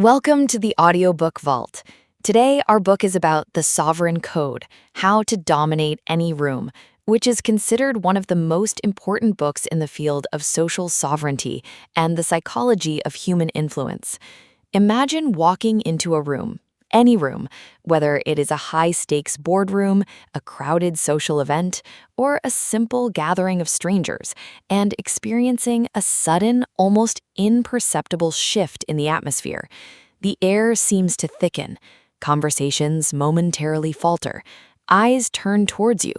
Welcome to the Audiobook Vault. Today, our book is about the Sovereign Code, How to Dominate Any Room, which is considered one of the most important books in the field of social sovereignty and the psychology of human influence. Imagine walking into a room, any room, whether it is a high-stakes boardroom, a crowded social event, or a simple gathering of strangers, and experiencing a sudden, almost imperceptible shift in the atmosphere. The air seems to thicken, conversations momentarily falter, eyes turn towards you,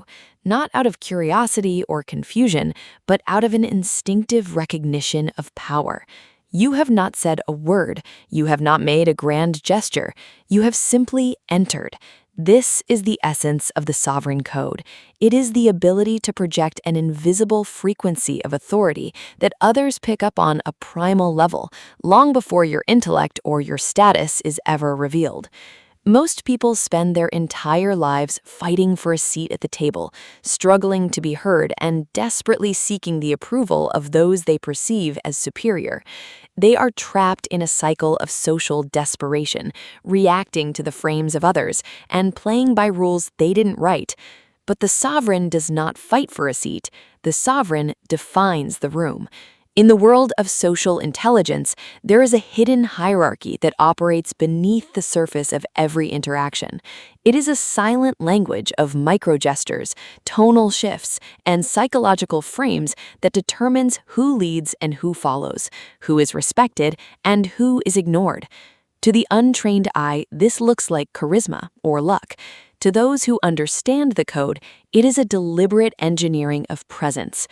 not out of curiosity or confusion, but out of an instinctive recognition of power. You have not said a word, you have not made a grand gesture, you have simply entered. This is the essence of the Sovereign Code. It is the ability to project an invisible frequency of authority that others pick up on a primal level, long before your intellect or your status is ever revealed. Most people spend their entire lives fighting for a seat at the table, struggling to be heard, and desperately seeking the approval of those they perceive as superior. They are trapped in a cycle of social desperation, reacting to the frames of others, and playing by rules they didn't write. But the sovereign does not fight for a seat. The sovereign defines the room. In the world of social intelligence, there is a hidden hierarchy that operates beneath the surface of every interaction. It is a silent language of microgestures, tonal shifts, and psychological frames that determines who leads and who follows, who is respected and who is ignored. To the untrained eye, this looks like charisma or luck. To those who understand the code, it is a deliberate engineering of presence.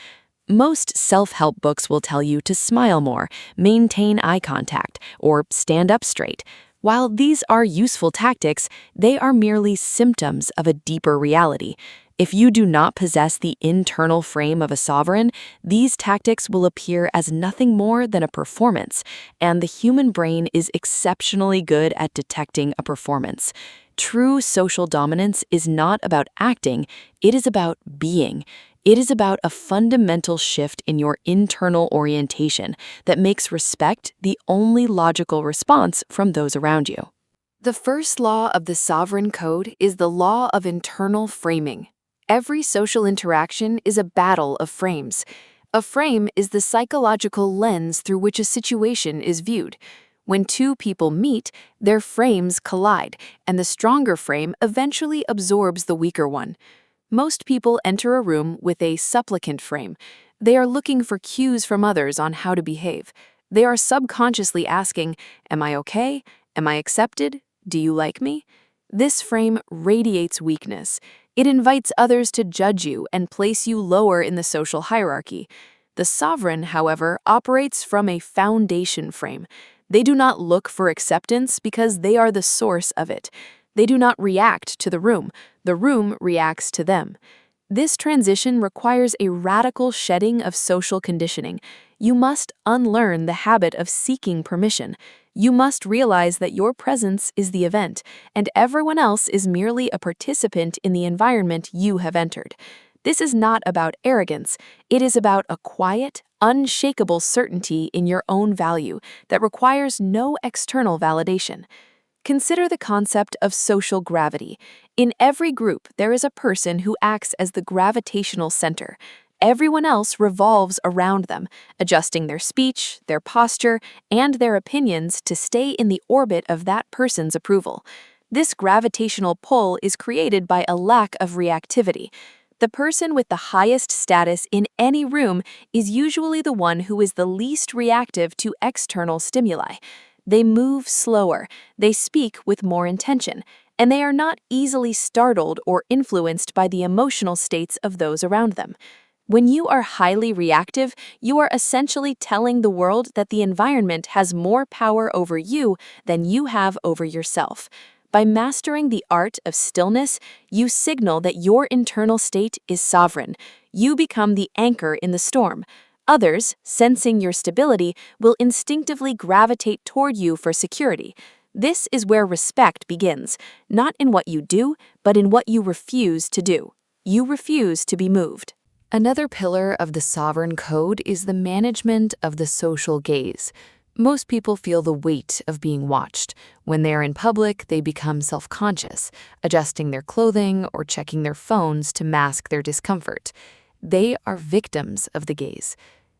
Most self-help books will tell you to smile more, maintain eye contact, or stand up straight. While these are useful tactics, they are merely symptoms of a deeper reality. If you do not possess the internal frame of a sovereign, these tactics will appear as nothing more than a performance, and the human brain is exceptionally good at detecting a performance. True social dominance is not about acting, it is about being. It is about a fundamental shift in your internal orientation that makes respect the only logical response from those around you. The first law of the Sovereign Code is the law of internal framing. Every social interaction is a battle of frames. A frame is the psychological lens through which a situation is viewed. When two people meet, their frames collide, and the stronger frame eventually absorbs the weaker one. Most people enter a room with a supplicant frame. They are looking for cues from others on how to behave. They are subconsciously asking, "Am I okay? Am I accepted? Do you like me?" This frame radiates weakness. It invites others to judge you and place you lower in the social hierarchy. The sovereign, however, operates from a foundation frame. They do not look for acceptance because they are the source of it. They do not react to the room reacts to them. This transition requires a radical shedding of social conditioning. You must unlearn the habit of seeking permission. You must realize that your presence is the event, and everyone else is merely a participant in the environment you have entered. This is not about arrogance. It is about a quiet, unshakable certainty in your own value that requires no external validation. Consider the concept of social gravity. In every group, there is a person who acts as the gravitational center. Everyone else revolves around them, adjusting their speech, their posture, and their opinions to stay in the orbit of that person's approval. This gravitational pull is created by a lack of reactivity. The person with the highest status in any room is usually the one who is the least reactive to external stimuli. They move slower, they speak with more intention, and they are not easily startled or influenced by the emotional states of those around them. When you are highly reactive, you are essentially telling the world that the environment has more power over you than you have over yourself. By mastering the art of stillness, you signal that your internal state is sovereign. You become the anchor in the storm. Others, sensing your stability, will instinctively gravitate toward you for security. This is where respect begins, not in what you do, but in what you refuse to do. You refuse to be moved. Another pillar of the Sovereign Code is the management of the social gaze. Most people feel the weight of being watched. When they are in public, they become self-conscious, adjusting their clothing or checking their phones to mask their discomfort. They are victims of the gaze.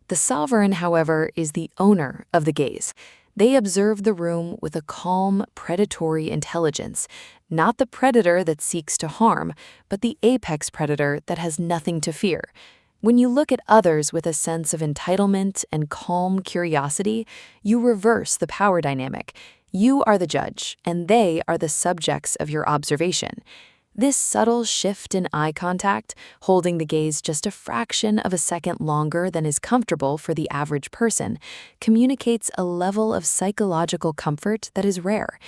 The sovereign, however, is the owner of the gaze. They observe the room with a calm, predatory intelligence, not the predator that seeks to harm, but the apex predator that has nothing to fear. When you look at others with a sense of entitlement and calm curiosity, you reverse the power dynamic. You are the judge, and they are the subjects of your observation. This subtle shift in eye contact, holding the gaze just a fraction of a second longer than is comfortable for the average person, communicates a level of psychological comfort that is rare.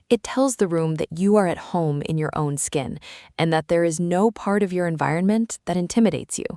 It tells the room that you are at home in your own skin, and that there is no part of your environment that intimidates you.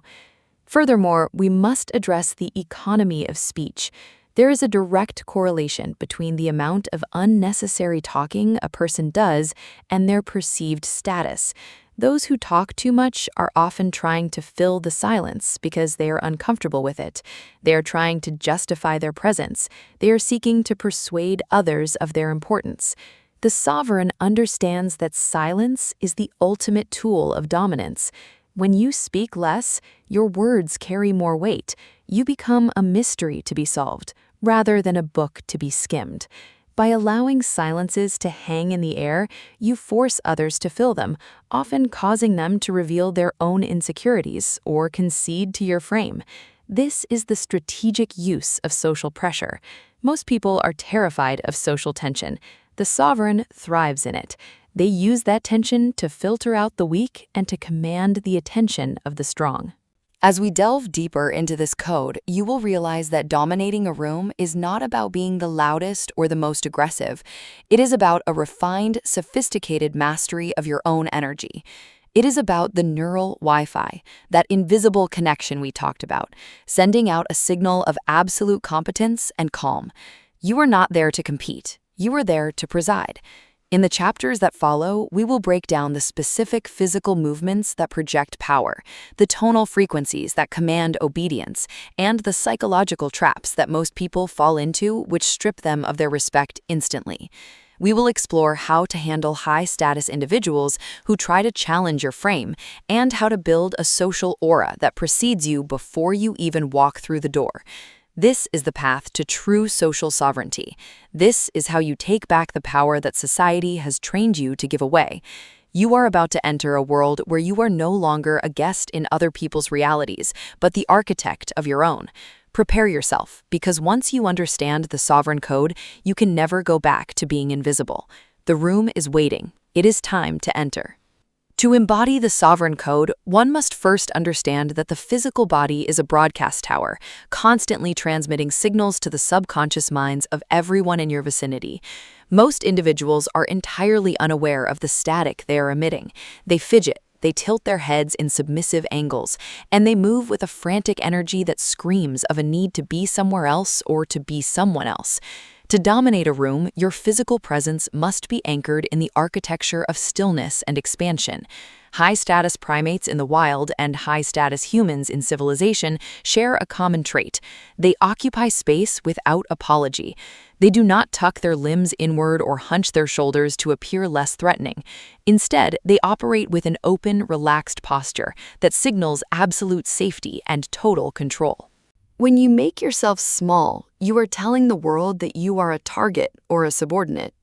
Furthermore, we must address the economy of speech. There is a direct correlation between the amount of unnecessary talking a person does and their perceived status. Those who talk too much are often trying to fill the silence because they are uncomfortable with it. They are trying to justify their presence. They are seeking to persuade others of their importance. The sovereign understands that silence is the ultimate tool of dominance. When you speak less, your words carry more weight. You become a mystery to be solved, rather than a book to be skimmed. By allowing silences to hang in the air, you force others to fill them, often causing them to reveal their own insecurities or concede to your frame. This is the strategic use of social pressure. Most people are terrified of social tension. The sovereign thrives in it. They use that tension to filter out the weak and to command the attention of the strong. As we delve deeper into this code, you will realize that dominating a room is not about being the loudest or the most aggressive. It is about a refined, sophisticated mastery of your own energy. It is about the neural Wi-Fi, that invisible connection we talked about, sending out a signal of absolute competence and calm. You are not there to compete. You are there to preside. In the chapters that follow, we will break down the specific physical movements that project power, the tonal frequencies that command obedience, and the psychological traps that most people fall into which strip them of their respect instantly. We will explore how to handle high-status individuals who try to challenge your frame, and how to build a social aura that precedes you before you even walk through the door. This is the path to true social sovereignty. This is how you take back the power that society has trained you to give away. You are about to enter a world where you are no longer a guest in other people's realities, but the architect of your own. Prepare yourself, because once you understand the sovereign code, you can never go back to being invisible. The room is waiting. It is time to enter. To embody the sovereign code, one must first understand that the physical body is a broadcast tower, constantly transmitting signals to the subconscious minds of everyone in your vicinity. Most individuals are entirely unaware of the static they are emitting. They fidget, they tilt their heads in submissive angles, and they move with a frantic energy that screams of a need to be somewhere else or to be someone else. To dominate a room, your physical presence must be anchored in the architecture of stillness and expansion. High-status primates in the wild and high-status humans in civilization share a common trait. They occupy space without apology. They do not tuck their limbs inward or hunch their shoulders to appear less threatening. Instead, they operate with an open, relaxed posture that signals absolute safety and total control. When you make yourself small, you are telling the world that you are a target or a subordinate.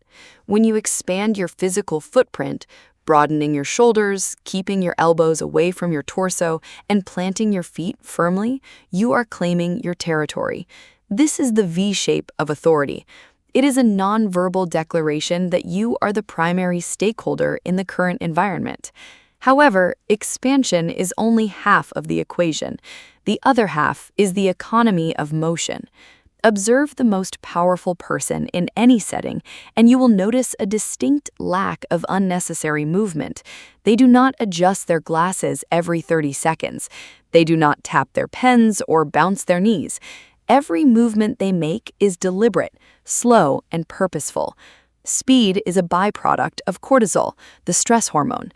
When you expand your physical footprint, broadening your shoulders, keeping your elbows away from your torso, and planting your feet firmly, you are claiming your territory. This is the V shape of authority. It is a nonverbal declaration that you are the primary stakeholder in the current environment. However, expansion is only half of the equation. The other half is the economy of motion. Observe the most powerful person in any setting, and you will notice a distinct lack of unnecessary movement. They do not adjust their glasses every 30 seconds. They do not tap their pens or bounce their knees. Every movement they make is deliberate, slow, and purposeful. Speed is a byproduct of cortisol, the stress hormone.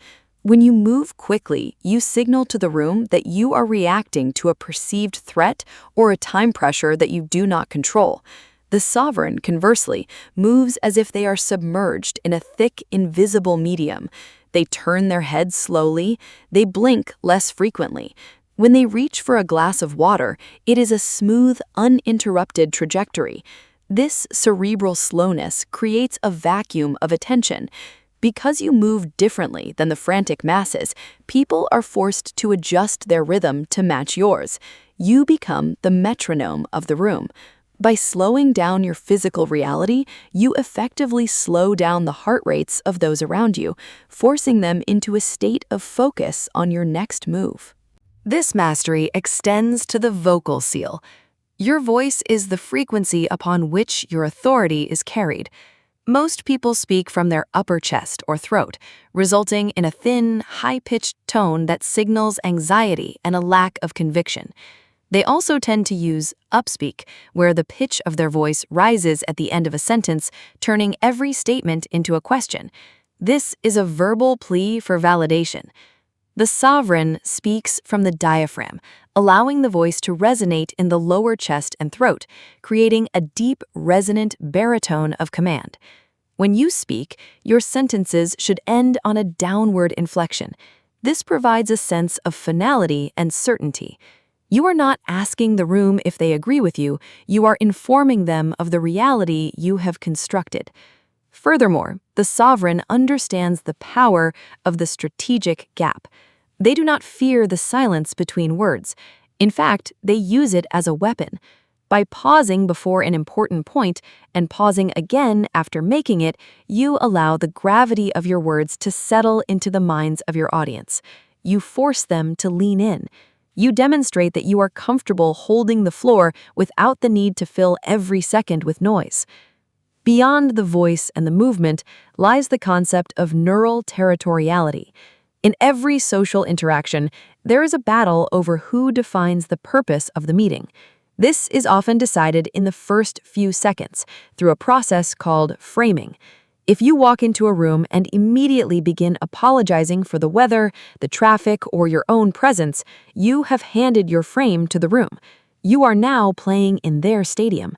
When you move quickly, you signal to the room that you are reacting to a perceived threat or a time pressure that you do not control. The sovereign, conversely, moves as if they are submerged in a thick, invisible medium. They turn their heads slowly, they blink less frequently. When they reach for a glass of water, it is a smooth, uninterrupted trajectory. This cerebral slowness creates a vacuum of attention. Because you move differently than the frantic masses, people are forced to adjust their rhythm to match yours. You become the metronome of the room. By slowing down your physical reality, you effectively slow down the heart rates of those around you, forcing them into a state of focus on your next move. This mastery extends to the vocal seal. Your voice is the frequency upon which your authority is carried. Most people speak from their upper chest or throat, resulting in a thin, high-pitched tone that signals anxiety and a lack of conviction. They also tend to use upspeak, where the pitch of their voice rises at the end of a sentence, turning every statement into a question. This is a verbal plea for validation. The sovereign speaks from the diaphragm, allowing the voice to resonate in the lower chest and throat, creating a deep, resonant baritone of command. When you speak, your sentences should end on a downward inflection. This provides a sense of finality and certainty. You are not asking the room if they agree with you, you are informing them of the reality you have constructed. Furthermore, the sovereign understands the power of the strategic gap. They do not fear the silence between words. In fact, they use it as a weapon. By pausing before an important point and pausing again after making it, you allow the gravity of your words to settle into the minds of your audience. You force them to lean in. You demonstrate that you are comfortable holding the floor without the need to fill every second with noise. Beyond the voice and the movement lies the concept of neural territoriality. In every social interaction, there is a battle over who defines the purpose of the meeting. This is often decided in the first few seconds through a process called framing. If you walk into a room and immediately begin apologizing for the weather, the traffic, or your own presence, you have handed your frame to the room. You are now playing in their stadium.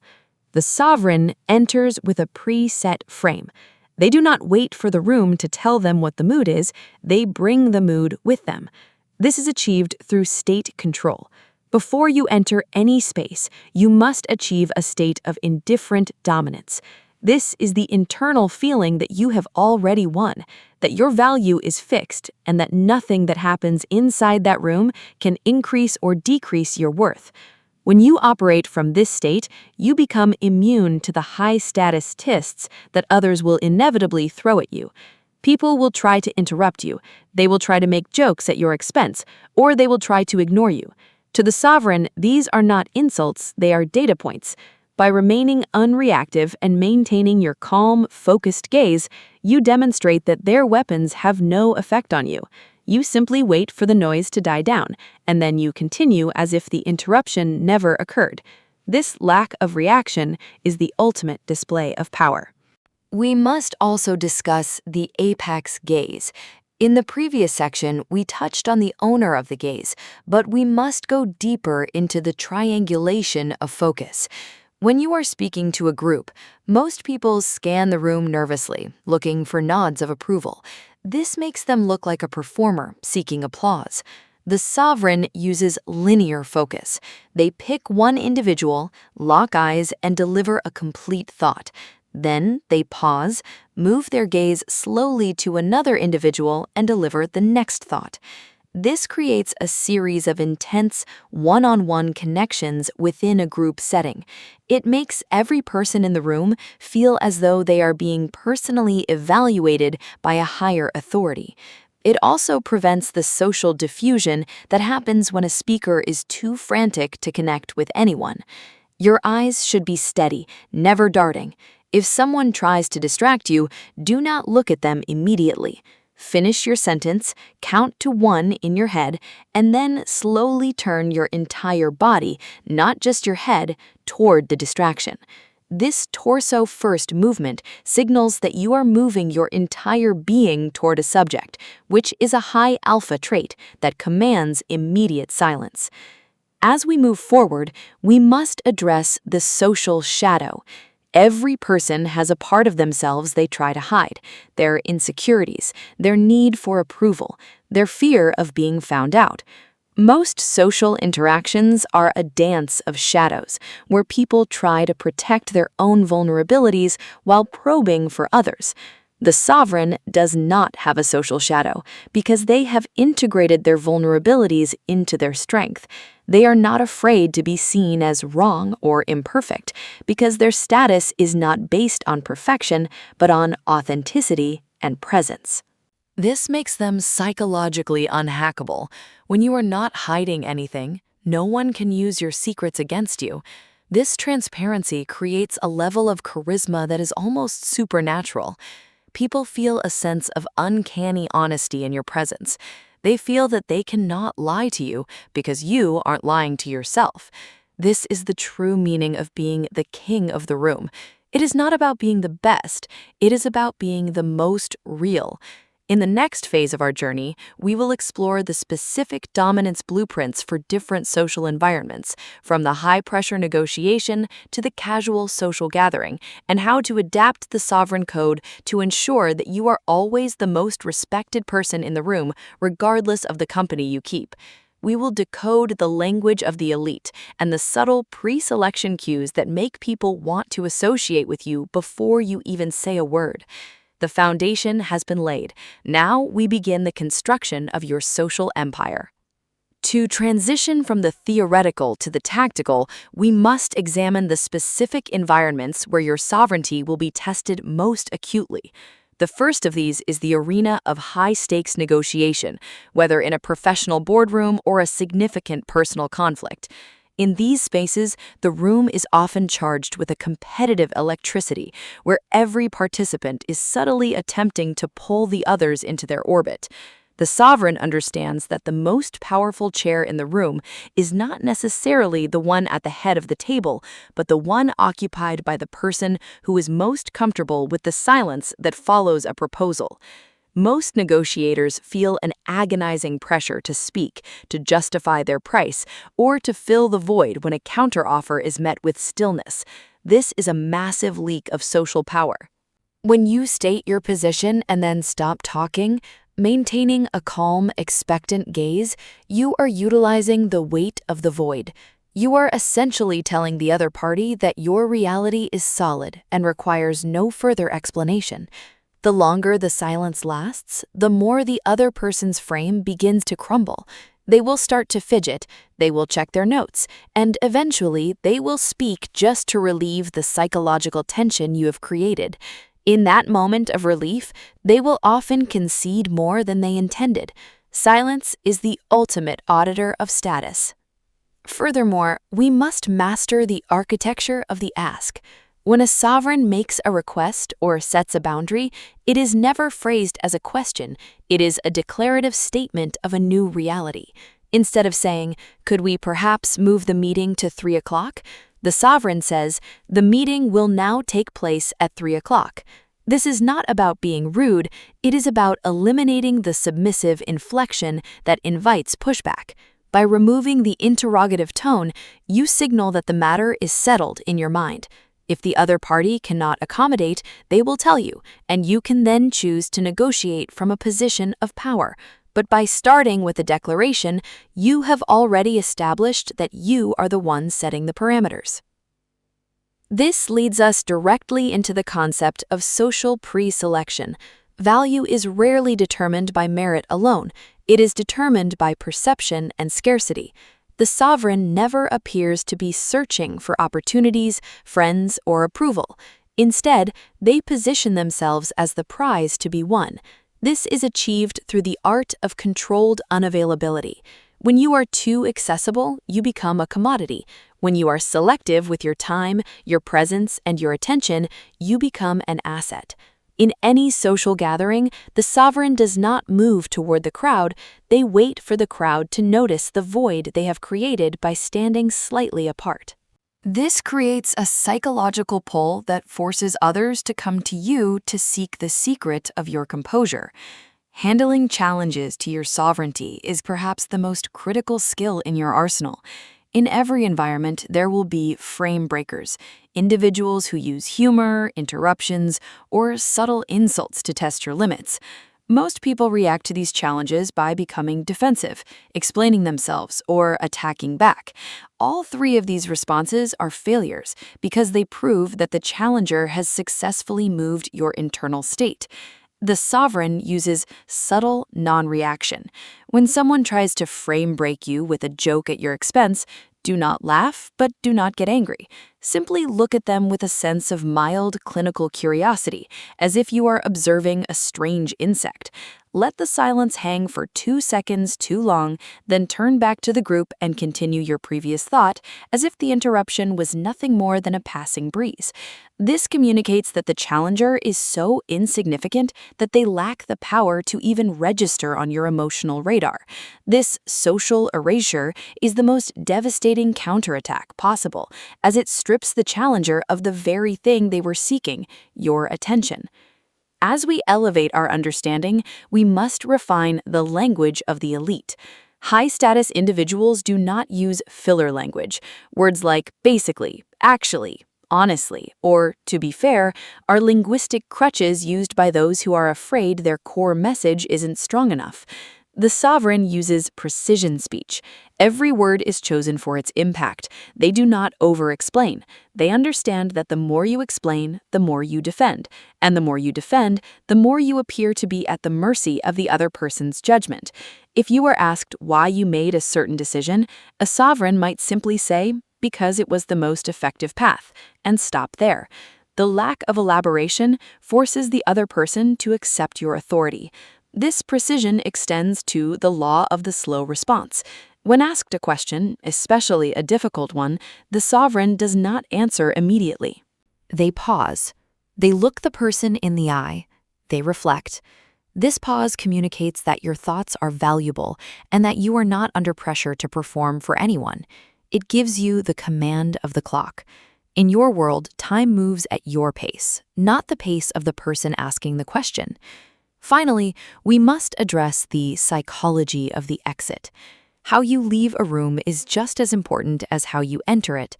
The sovereign enters with a preset frame. They do not wait for the room to tell them what the mood is, they bring the mood with them. This is achieved through state control. Before you enter any space, you must achieve a state of indifferent dominance. This is the internal feeling that you have already won, that your value is fixed, and that nothing that happens inside that room can increase or decrease your worth. When you operate from this state, you become immune to the high-status tists that others will inevitably throw at you. People will try to interrupt you, they will try to make jokes at your expense, or they will try to ignore you. To the sovereign, these are not insults, they are data points. By remaining unreactive and maintaining your calm, focused gaze, you demonstrate that their weapons have no effect on you. You simply wait for the noise to die down, and then you continue as if the interruption never occurred. This lack of reaction is the ultimate display of power. We must also discuss the apex gaze. In the previous section, we touched on the owner of the gaze, but we must go deeper into the triangulation of focus. When you are speaking to a group, most people scan the room nervously, looking for nods of approval. This makes them look like a performer seeking applause. The sovereign uses linear focus. They pick one individual, lock eyes, and deliver a complete thought. Then they pause, move their gaze slowly to another individual, and deliver the next thought. This creates a series of intense, one-on-one connections within a group setting. It makes every person in the room feel as though they are being personally evaluated by a higher authority. It also prevents the social diffusion that happens when a speaker is too frantic to connect with anyone. Your eyes should be steady, never darting. If someone tries to distract you, do not look at them immediately. Finish your sentence, count to 1 in your head, and then slowly turn your entire body, not just your head, toward the distraction. This torso-first movement signals that you are moving your entire being toward a subject, which is a high alpha trait that commands immediate silence. As we move forward, we must address the social shadow. Every person has a part of themselves they try to hide, their insecurities, their need for approval, their fear of being found out. Most social interactions are a dance of shadows, where people try to protect their own vulnerabilities while probing for others. The sovereign does not have a social shadow because they have integrated their vulnerabilities into their strength. They are not afraid to be seen as wrong or imperfect because their status is not based on perfection but on authenticity and presence. This makes them psychologically unhackable. When you are not hiding anything, no one can use your secrets against you. This transparency creates a level of charisma that is almost supernatural. People feel a sense of uncanny honesty in your presence. They feel that they cannot lie to you because you aren't lying to yourself. This is the true meaning of being the king of the room. It is not about being the best, it is about being the most real. In the next phase of our journey, we will explore the specific dominance blueprints for different social environments, from the high-pressure negotiation to the casual social gathering, and how to adapt the sovereign code to ensure that you are always the most respected person in the room, regardless of the company you keep. We will decode the language of the elite and the subtle pre-selection cues that make people want to associate with you before you even say a word. The foundation has been laid. Now we begin the construction of your social empire. To transition from the theoretical to the tactical, we must examine the specific environments where your sovereignty will be tested most acutely. The first of these is the arena of high-stakes negotiation, whether in a professional boardroom or a significant personal conflict. In these spaces, the room is often charged with a competitive electricity, where every participant is subtly attempting to pull the others into their orbit. The sovereign understands that the most powerful chair in the room is not necessarily the one at the head of the table, but the one occupied by the person who is most comfortable with the silence that follows a proposal. Most negotiators feel an agonizing pressure to speak, to justify their price, or to fill the void when a counteroffer is met with stillness. This is a massive leak of social power. When you state your position and then stop talking, maintaining a calm, expectant gaze, you are utilizing the weight of the void. You are essentially telling the other party that your reality is solid and requires no further explanation. The longer the silence lasts, the more the other person's frame begins to crumble. They will start to fidget, they will check their notes, and eventually they will speak just to relieve the psychological tension you have created. In that moment of relief, they will often concede more than they intended. Silence is the ultimate auditor of status. Furthermore, we must master the architecture of the ask. When a sovereign makes a request or sets a boundary, it is never phrased as a question, it is a declarative statement of a new reality. Instead of saying, "Could we perhaps move the meeting to 3 o'clock?" the sovereign says, "The meeting will now take place at 3 o'clock." This is not about being rude, it is about eliminating the submissive inflection that invites pushback. By removing the interrogative tone, you signal that the matter is settled in your mind. If the other party cannot accommodate, they will tell you, and you can then choose to negotiate from a position of power. But by starting with a declaration, you have already established that you are the one setting the parameters. This leads us directly into the concept of social pre-selection. Value is rarely determined by merit alone. It is determined by perception and scarcity. The sovereign never appears to be searching for opportunities, friends, or approval. Instead, they position themselves as the prize to be won. This is achieved through the art of controlled unavailability. When you are too accessible, you become a commodity. When you are selective with your time, your presence, and your attention, you become an asset. In any social gathering, the sovereign does not move toward the crowd, they wait for the crowd to notice the void they have created by standing slightly apart. This creates a psychological pull that forces others to come to you to seek the secret of your composure. Handling challenges to your sovereignty is perhaps the most critical skill in your arsenal. In every environment, there will be frame breakers, individuals who use humor, interruptions, or subtle insults to test your limits. Most people react to these challenges by becoming defensive, explaining themselves, or attacking back. All three of these responses are failures because they prove that the challenger has successfully moved your internal state. The sovereign uses subtle non-reaction. When someone tries to frame break you with a joke at your expense, do not laugh, but do not get angry. Simply look at them with a sense of mild clinical curiosity, as if you are observing a strange insect. Let the silence hang for 2 seconds too long, then turn back to the group and continue your previous thought, as if the interruption was nothing more than a passing breeze. This communicates that the challenger is so insignificant that they lack the power to even register on your emotional radar. This social erasure is the most devastating counterattack possible, as it strips the challenger of the very thing they were seeking, your attention. As we elevate our understanding, we must refine the language of the elite. High-status individuals do not use filler language. Words like basically, actually, honestly, or to be fair are linguistic crutches used by those who are afraid their core message isn't strong enough. The sovereign uses precision speech. Every word is chosen for its impact. They do not over-explain. They understand that the more you explain, the more you defend. And the more you defend, the more you appear to be at the mercy of the other person's judgment. If you are asked why you made a certain decision, a sovereign might simply say, because it was the most effective path, and stop there. The lack of elaboration forces the other person to accept your authority. This precision extends to the law of the slow response. When asked a question, especially a difficult one, the sovereign does not answer immediately. They pause. They look the person in the eye. They reflect. This pause communicates that your thoughts are valuable and that you are not under pressure to perform for anyone. It gives you the command of the clock. In your world, time moves at your pace, not the pace of the person asking the question. Finally, we must address the psychology of the exit. How you leave a room is just as important as how you enter it.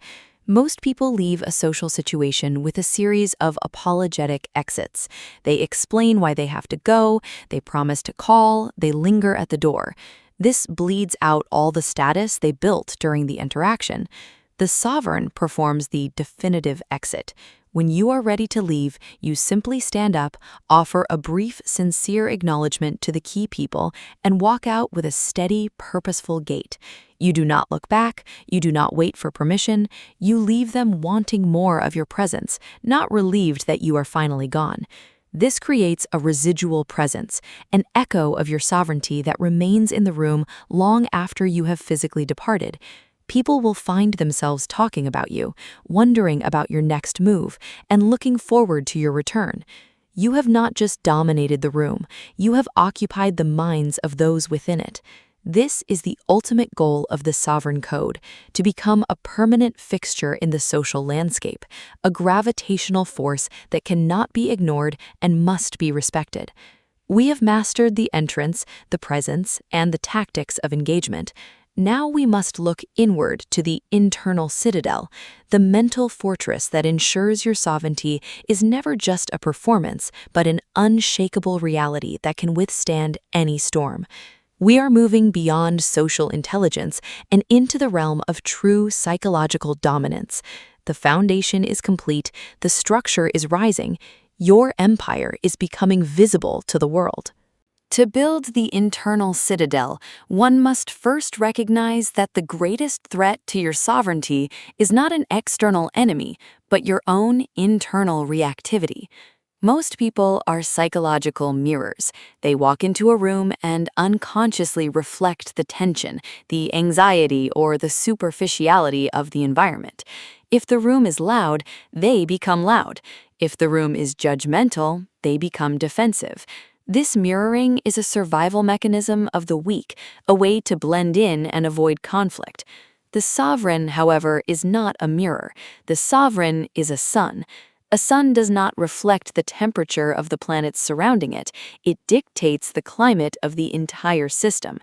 Most people leave a social situation with a series of apologetic exits. They explain why they have to go, they promise to call, they linger at the door. This bleeds out all the status they built during the interaction. The sovereign performs the definitive exit. When you are ready to leave, you simply stand up, offer a brief, sincere acknowledgement to the key people, and walk out with a steady, purposeful gait. You do not look back, you do not wait for permission, you leave them wanting more of your presence, not relieved that you are finally gone. This creates a residual presence, an echo of your sovereignty that remains in the room long after you have physically departed. People will find themselves talking about you, wondering about your next move, and looking forward to your return. You have not just dominated the room, you have occupied the minds of those within it. This is the ultimate goal of the sovereign code, to become a permanent fixture in the social landscape, a gravitational force that cannot be ignored and must be respected. We have mastered the entrance, the presence, and the tactics of engagement. Now we must look inward to the internal citadel, the mental fortress that ensures your sovereignty is never just a performance, but an unshakable reality that can withstand any storm. We are moving beyond social intelligence and into the realm of true psychological dominance. The foundation is complete, the structure is rising, your empire is becoming visible to the world. To build the internal citadel, one must first recognize that the greatest threat to your sovereignty is not an external enemy, but your own internal reactivity. Most people are psychological mirrors. They walk into a room and unconsciously reflect the tension, the anxiety, or the superficiality of the environment. If the room is loud, they become loud. If the room is judgmental, they become defensive. This mirroring is a survival mechanism of the weak, a way to blend in and avoid conflict. The sovereign, however, is not a mirror. The sovereign is a sun. A sun does not reflect the temperature of the planets surrounding it. It dictates the climate of the entire system.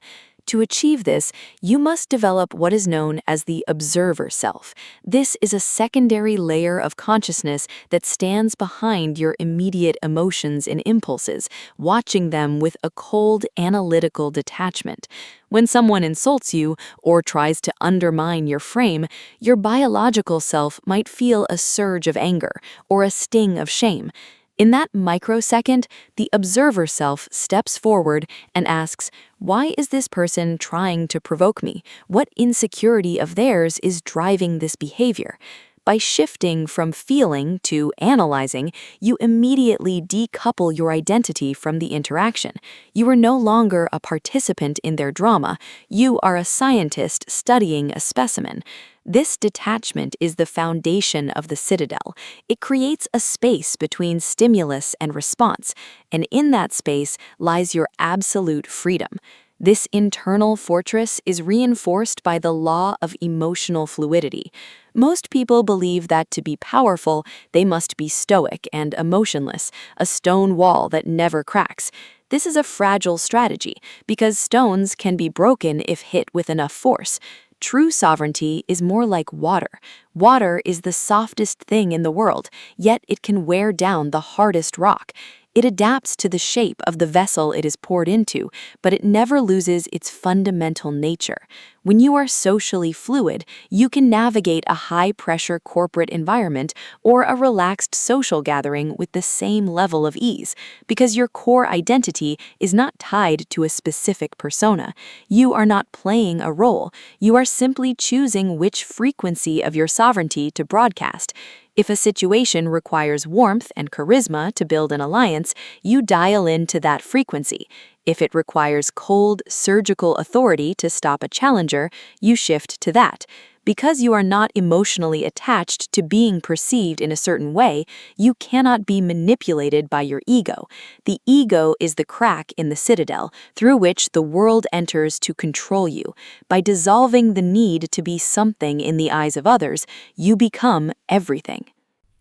To achieve this, you must develop what is known as the observer self. This is a secondary layer of consciousness that stands behind your immediate emotions and impulses, watching them with a cold, analytical detachment. When someone insults you or tries to undermine your frame, your biological self might feel a surge of anger or a sting of shame. In that microsecond, the observer self steps forward and asks, "Why is this person trying to provoke me? What insecurity of theirs is driving this behavior?" By shifting from feeling to analyzing, you immediately decouple your identity from the interaction. You are no longer a participant in their drama, you are a scientist studying a specimen. This detachment is the foundation of the Citadel. It creates a space between stimulus and response, and in that space lies your absolute freedom. This internal fortress is reinforced by the law of emotional fluidity. Most people believe that to be powerful, they must be stoic and emotionless, a stone wall that never cracks. This is a fragile strategy because stones can be broken if hit with enough force. True sovereignty is more like water. Water is the softest thing in the world, yet it can wear down the hardest rock. It adapts to the shape of the vessel it is poured into, but it never loses its fundamental nature. When you are socially fluid, you can navigate a high-pressure corporate environment or a relaxed social gathering with the same level of ease, because your core identity is not tied to a specific persona. You are not playing a role, you are simply choosing which frequency of your sovereignty to broadcast. If a situation requires warmth and charisma to build an alliance, you dial into that frequency. If it requires cold, surgical authority to stop a challenger, you shift to that. Because you are not emotionally attached to being perceived in a certain way, you cannot be manipulated by your ego. The ego is the crack in the citadel through which the world enters to control you. By dissolving the need to be something in the eyes of others, you become everything.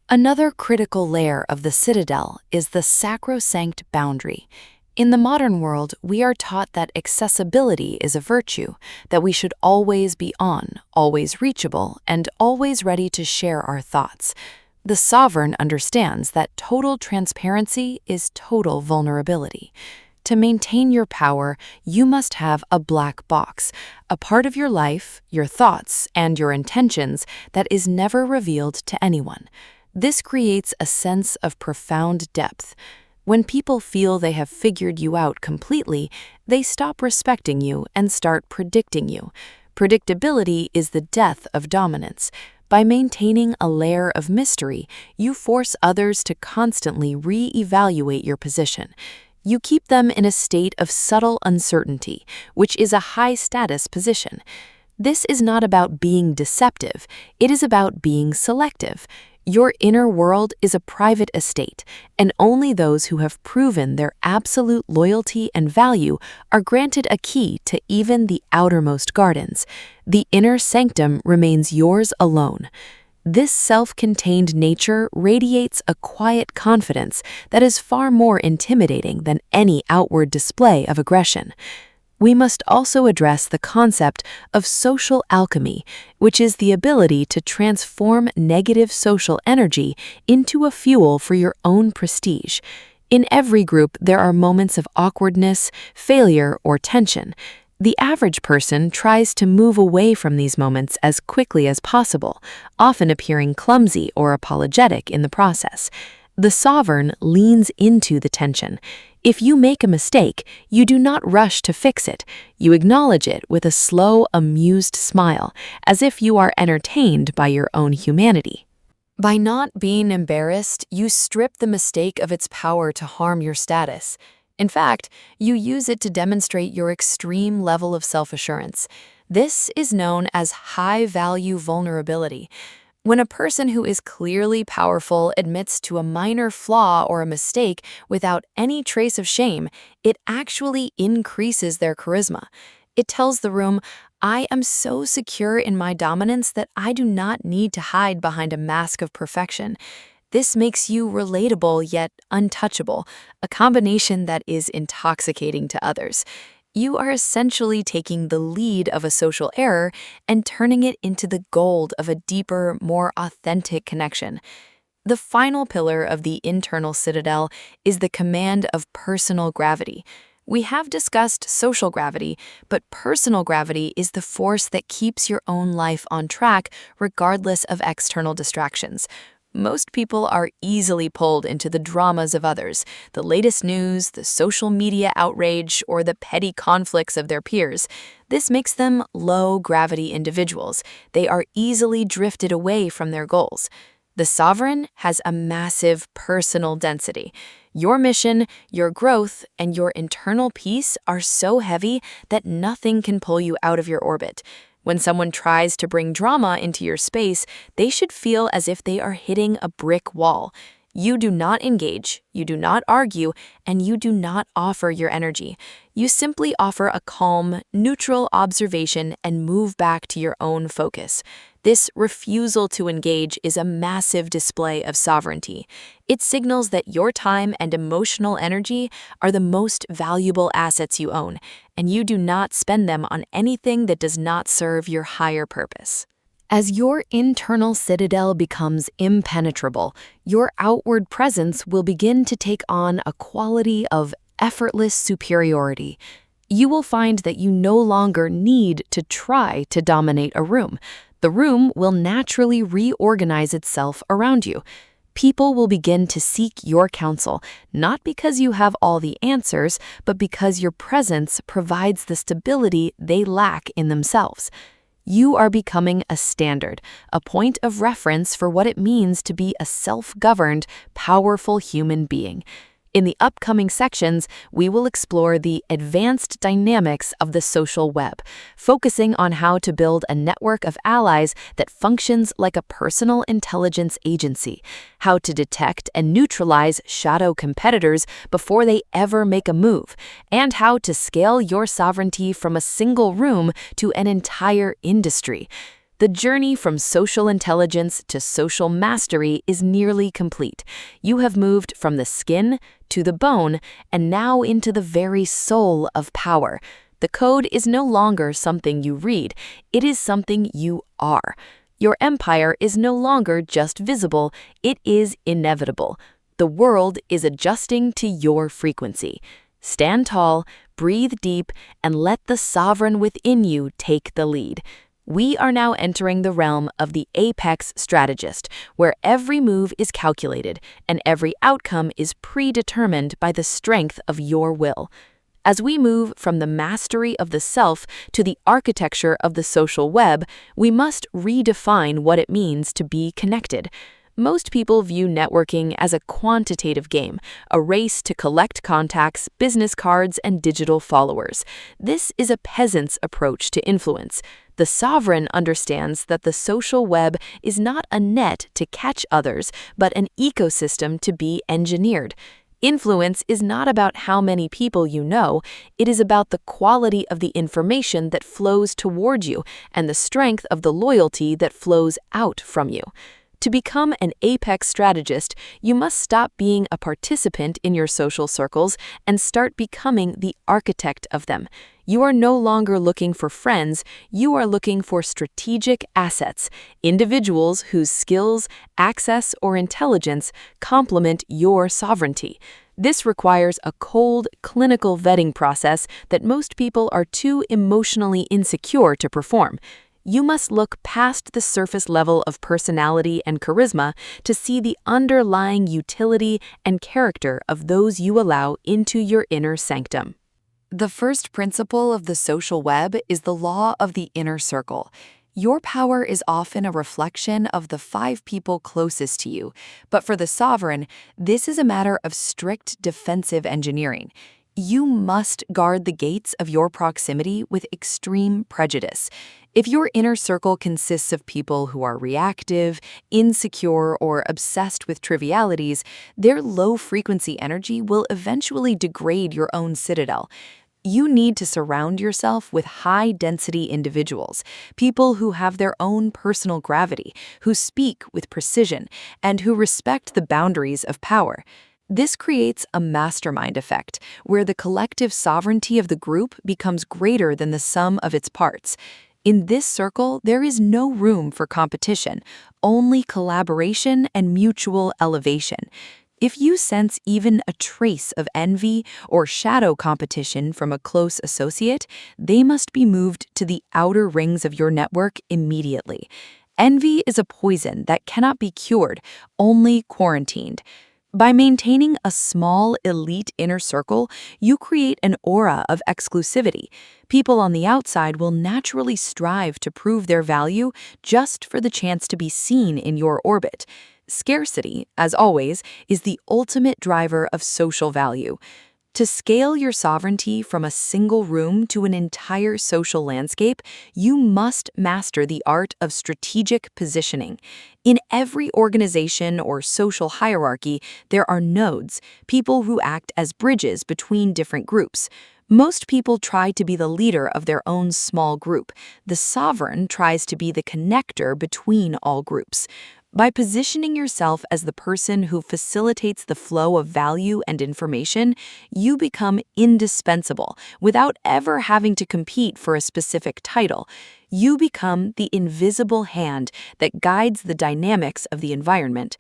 Another critical layer of the citadel is the sacrosanct boundary. In the modern world, we are taught that accessibility is a virtue, that we should always be on, always reachable, and always ready to share our thoughts. The sovereign understands that total transparency is total vulnerability. To maintain your power, you must have a black box, a part of your life, your thoughts, and your intentions that is never revealed to anyone. This creates a sense of profound depth. When people feel they have figured you out completely, they stop respecting you and start predicting you. Predictability is the death of dominance. By maintaining a layer of mystery, you force others to constantly re-evaluate your position. You keep them in a state of subtle uncertainty, which is a high-status position. This is not about being deceptive, it is about being selective. Your inner world is a private estate, and only those who have proven their absolute loyalty and value are granted a key to even the outermost gardens. The inner sanctum remains yours alone. This self-contained nature radiates a quiet confidence that is far more intimidating than any outward display of aggression. We must also address the concept of social alchemy, which is the ability to transform negative social energy into a fuel for your own prestige. In every group, there are moments of awkwardness, failure, or tension. The average person tries to move away from these moments as quickly as possible, often appearing clumsy or apologetic in the process. The sovereign leans into the tension. If you make a mistake, you do not rush to fix it. You acknowledge it with a slow, amused smile, as if you are entertained by your own humanity. By not being embarrassed, you strip the mistake of its power to harm your status. In fact, you use it to demonstrate your extreme level of self-assurance. This is known as high-value vulnerability. When a person who is clearly powerful admits to a minor flaw or a mistake without any trace of shame, it actually increases their charisma. It tells the room, "I am so secure in my dominance that I do not need to hide behind a mask of perfection." This makes you relatable yet untouchable, a combination that is intoxicating to others. You are essentially taking the lead of a social error and turning it into the gold of a deeper, more authentic connection. The final pillar of the internal citadel is the command of personal gravity. We have discussed social gravity, but personal gravity is the force that keeps your own life on track regardless of external distractions. Most people are easily pulled into the dramas of others, the latest news, the social media outrage, or the petty conflicts of their peers. This makes them low-gravity individuals. They are easily drifted away from their goals. The sovereign has a massive personal density. Your mission, your growth, and your internal peace are so heavy that nothing can pull you out of your orbit. When someone tries to bring drama into your space, they should feel as if they are hitting a brick wall. You do not engage, you do not argue, and you do not offer your energy. You simply offer a calm, neutral observation and move back to your own focus. This refusal to engage is a massive display of sovereignty. It signals that your time and emotional energy are the most valuable assets you own, and you do not spend them on anything that does not serve your higher purpose. As your internal citadel becomes impenetrable, your outward presence will begin to take on a quality of effortless superiority. You will find that you no longer need to try to dominate a room. The room will naturally reorganize itself around you. People will begin to seek your counsel, not because you have all the answers, but because your presence provides the stability they lack in themselves. You are becoming a standard, a point of reference for what it means to be a self-governed, powerful human being. In the upcoming sections, we will explore the advanced dynamics of the social web, focusing on how to build a network of allies that functions like a personal intelligence agency, how to detect and neutralize shadow competitors before they ever make a move, and how to scale your sovereignty from a single room to an entire industry. The journey from social intelligence to social mastery is nearly complete. You have moved from the skin to the bone and now into the very soul of power. The code is no longer something you read, it is something you are. Your empire is no longer just visible, it is inevitable. The world is adjusting to your frequency. Stand tall, breathe deep, and let the sovereign within you take the lead. We are now entering the realm of the apex strategist, where every move is calculated and every outcome is predetermined by the strength of your will. As we move from the mastery of the self to the architecture of the social web, we must redefine what it means to be connected. Most people view networking as a quantitative game, a race to collect contacts, business cards, and digital followers. This is a peasant's approach to influence. The sovereign understands that the social web is not a net to catch others, but an ecosystem to be engineered. Influence is not about how many people you know, it is about the quality of the information that flows toward you and the strength of the loyalty that flows out from you. To become an apex strategist, you must stop being a participant in your social circles and start becoming the architect of them. You are no longer looking for friends, you are looking for strategic assets, individuals whose skills, access, or intelligence complement your sovereignty. This requires a cold, clinical vetting process that most people are too emotionally insecure to perform. You must look past the surface level of personality and charisma to see the underlying utility and character of those you allow into your inner sanctum. The first principle of the social web is the law of the inner circle. Your power is often a reflection of the 5 people closest to you, but for the sovereign, this is a matter of strict defensive engineering. You must guard the gates of your proximity with extreme prejudice. If your inner circle consists of people who are reactive, insecure, or obsessed with trivialities, their low-frequency energy will eventually degrade your own citadel. You need to surround yourself with high-density individuals, people who have their own personal gravity, who speak with precision, and who respect the boundaries of power. This creates a mastermind effect, where the collective sovereignty of the group becomes greater than the sum of its parts. In this circle, there is no room for competition, only collaboration and mutual elevation. If you sense even a trace of envy or shadow competition from a close associate, they must be moved to the outer rings of your network immediately. Envy is a poison that cannot be cured, only quarantined. By maintaining a small, elite inner circle, you create an aura of exclusivity. People on the outside will naturally strive to prove their value just for the chance to be seen in your orbit. Scarcity, as always, is the ultimate driver of social value. To scale your sovereignty from a single room to an entire social landscape, you must master the art of strategic positioning. In every organization or social hierarchy, there are nodes, people who act as bridges between different groups. Most people try to be the leader of their own small group. The sovereign tries to be the connector between all groups. By positioning yourself as the person who facilitates the flow of value and information, you become indispensable without ever having to compete for a specific title. You become the invisible hand that guides the dynamics of the environment.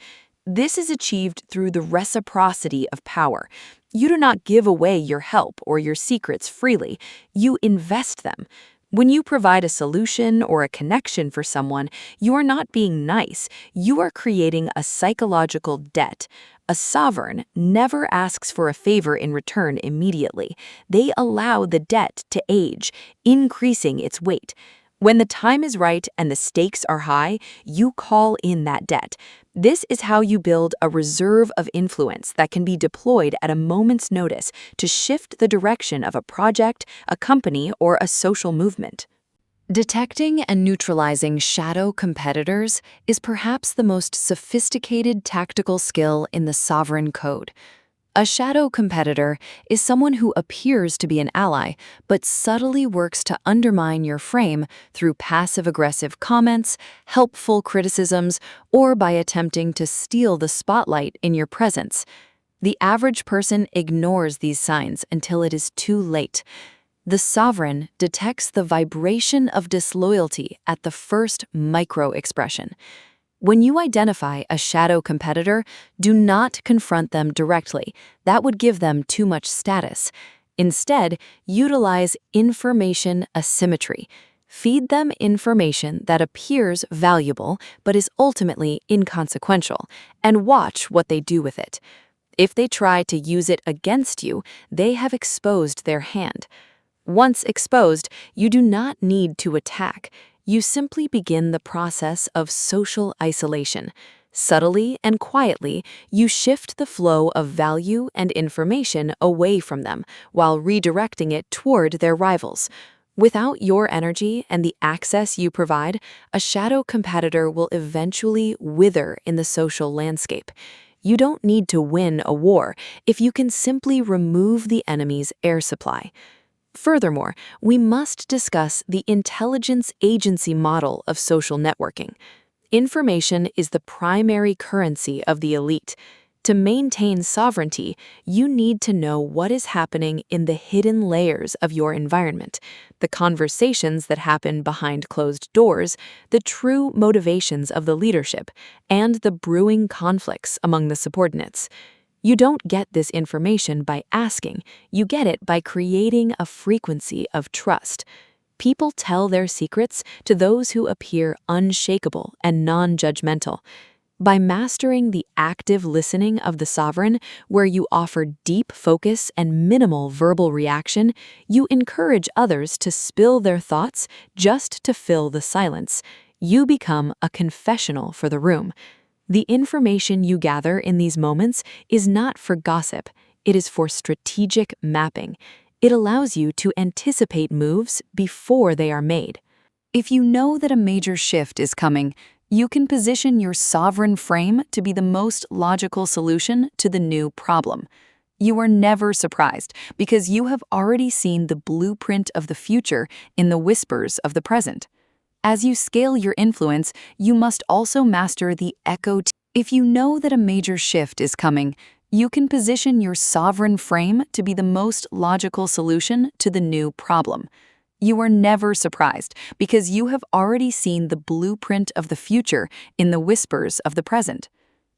This is achieved through the reciprocity of power. You do not give away your help or your secrets freely. You invest them. When you provide a solution or a connection for someone, you are not being nice. You are creating a psychological debt. A sovereign never asks for a favor in return immediately. They allow the debt to age, increasing its weight. When the time is right and the stakes are high, you call in that debt. This is how you build a reserve of influence that can be deployed at a moment's notice to shift the direction of a project, a company, or a social movement. Detecting and neutralizing shadow competitors is perhaps the most sophisticated tactical skill in the Sovereign Code. A shadow competitor is someone who appears to be an ally, but subtly works to undermine your frame through passive-aggressive comments, helpful criticisms, or by attempting to steal the spotlight in your presence. The average person ignores these signs until it is too late. The sovereign detects the vibration of disloyalty at the first micro-expression. When you identify a shadow competitor, do not confront them directly. That would give them too much status. Instead, utilize information asymmetry. Feed them information that appears valuable but is ultimately inconsequential, and watch what they do with it. If they try to use it against you, they have exposed their hand. Once exposed, you do not need to attack. You simply begin the process of social isolation. Subtly and quietly, you shift the flow of value and information away from them while redirecting it toward their rivals. Without your energy and the access you provide, a shadow competitor will eventually wither in the social landscape. You don't need to win a war if you can simply remove the enemy's air supply. Furthermore, we must discuss the intelligence agency model of social networking. Information is the primary currency of the elite. To maintain sovereignty, you need to know what is happening in the hidden layers of your environment, the conversations that happen behind closed doors, the true motivations of the leadership, and the brewing conflicts among the subordinates. You don't get this information by asking, you get it by creating a frequency of trust. People tell their secrets to those who appear unshakable and non-judgmental. By mastering the active listening of the sovereign, where you offer deep focus and minimal verbal reaction, you encourage others to spill their thoughts just to fill the silence. You become a confessional for the room. The information you gather in these moments is not for gossip, it is for strategic mapping. It allows you to anticipate moves before they are made. If you know that a major shift is coming, you can position your sovereign frame to be the most logical solution to the new problem. You are never surprised because you have already seen the blueprint of the future in the whispers of the present. As you scale your influence, you must also master the echo. If you know that a major shift is coming, You can position your sovereign frame to be the most logical solution to the new problem. You are never surprised because you have already seen the blueprint of the future in the whispers of the present.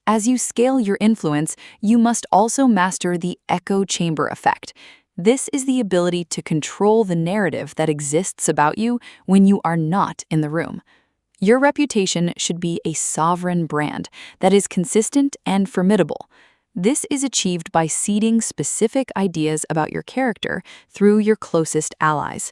As you scale your influence, you must also master the echo chamber effect. This is the ability to control the narrative that exists about you when you are not in the room. Your reputation should be a sovereign brand that is consistent and formidable. This is achieved by seeding specific ideas about your character through your closest allies.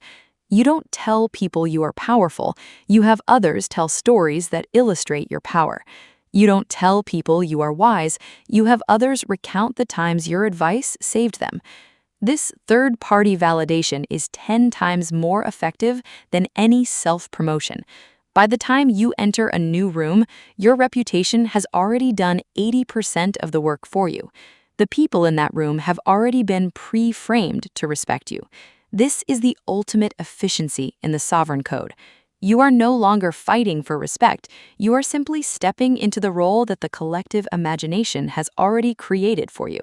You don't tell people you are powerful, you have others tell stories that illustrate your power. You don't tell people you are wise, you have others recount the times your advice saved them. This third-party validation is 10 times more effective than any self-promotion. By the time you enter a new room, your reputation has already done 80% of the work for you. The people in that room have already been pre-framed to respect you. This is the ultimate efficiency in the sovereign code. You are no longer fighting for respect, you are simply stepping into the role that the collective imagination has already created for you.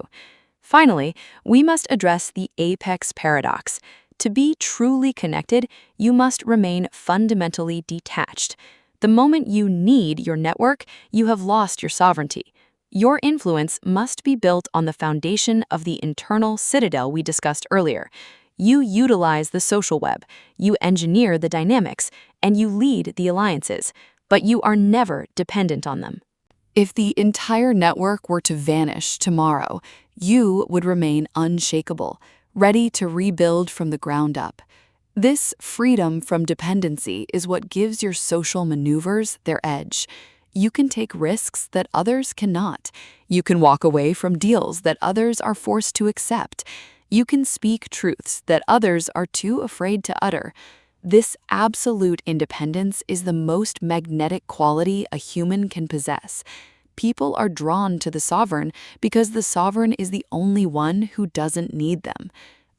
Finally, we must address the apex paradox. To be truly connected, you must remain fundamentally detached. The moment you need your network, you have lost your sovereignty. Your influence must be built on the foundation of the internal citadel we discussed earlier. You utilize the social web, you engineer the dynamics, and you lead the alliances, but you are never dependent on them. If the entire network were to vanish tomorrow, you would remain unshakable, ready to rebuild from the ground up. This freedom from dependency is what gives your social maneuvers their edge. You can take risks that others cannot. You can walk away from deals that others are forced to accept. You can speak truths that others are too afraid to utter. This absolute independence is the most magnetic quality a human can possess. People are drawn to the sovereign because the sovereign is the only one who doesn't need them.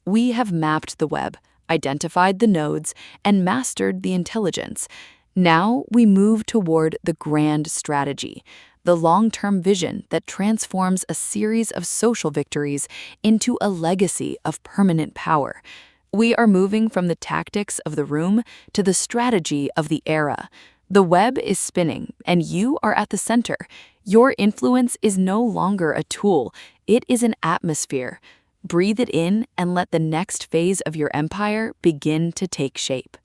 We have mapped the web, identified the nodes, and mastered the intelligence. Now we move toward the grand strategy, the long-term vision that transforms a series of social victories into a legacy of permanent power. We are moving from the tactics of the room to the strategy of the era. The web is spinning, and you are at the center. Your influence is no longer a tool, it is an atmosphere. Breathe it in and let the next phase of your empire begin to take shape.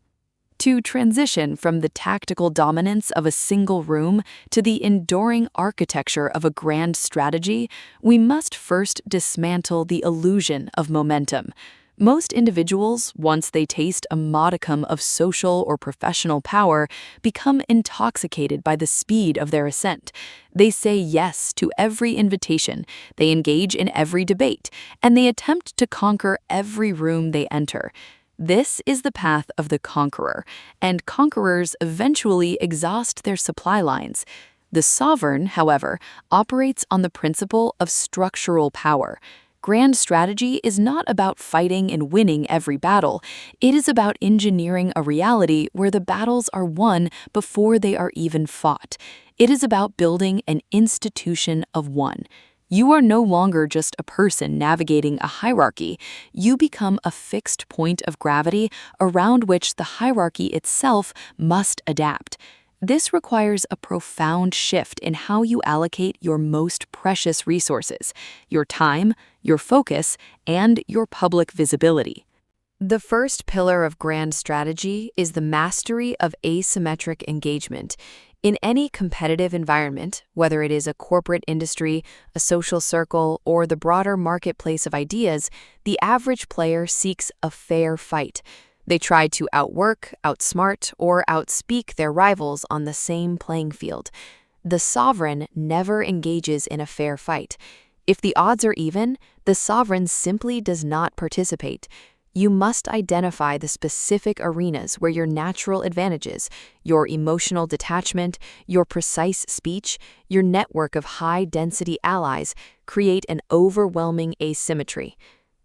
To transition from the tactical dominance of a single room to the enduring architecture of a grand strategy, we must first dismantle the illusion of momentum. Most individuals, once they taste a modicum of social or professional power, become intoxicated by the speed of their ascent. They say yes to every invitation, they engage in every debate, and they attempt to conquer every room they enter. This is the path of the conqueror, and conquerors eventually exhaust their supply lines. The sovereign, however, operates on the principle of structural power. Grand strategy is not about fighting and winning every battle. It is about engineering a reality where the battles are won before they are even fought. It is about building an institution of one. You are no longer just a person navigating a hierarchy. You become a fixed point of gravity around which the hierarchy itself must adapt. This requires a profound shift in how you allocate your most precious resources, your time, your focus, and your public visibility. The first pillar of grand strategy is the mastery of asymmetric engagement. In any competitive environment, whether it is a corporate industry, a social circle, or the broader marketplace of ideas, the average player seeks a fair fight. They try to outwork, outsmart, or outspeak their rivals on the same playing field. The sovereign never engages in a fair fight. If the odds are even, the sovereign simply does not participate. You must identify the specific arenas where your natural advantages, your emotional detachment, your precise speech, your network of high-density allies create an overwhelming asymmetry.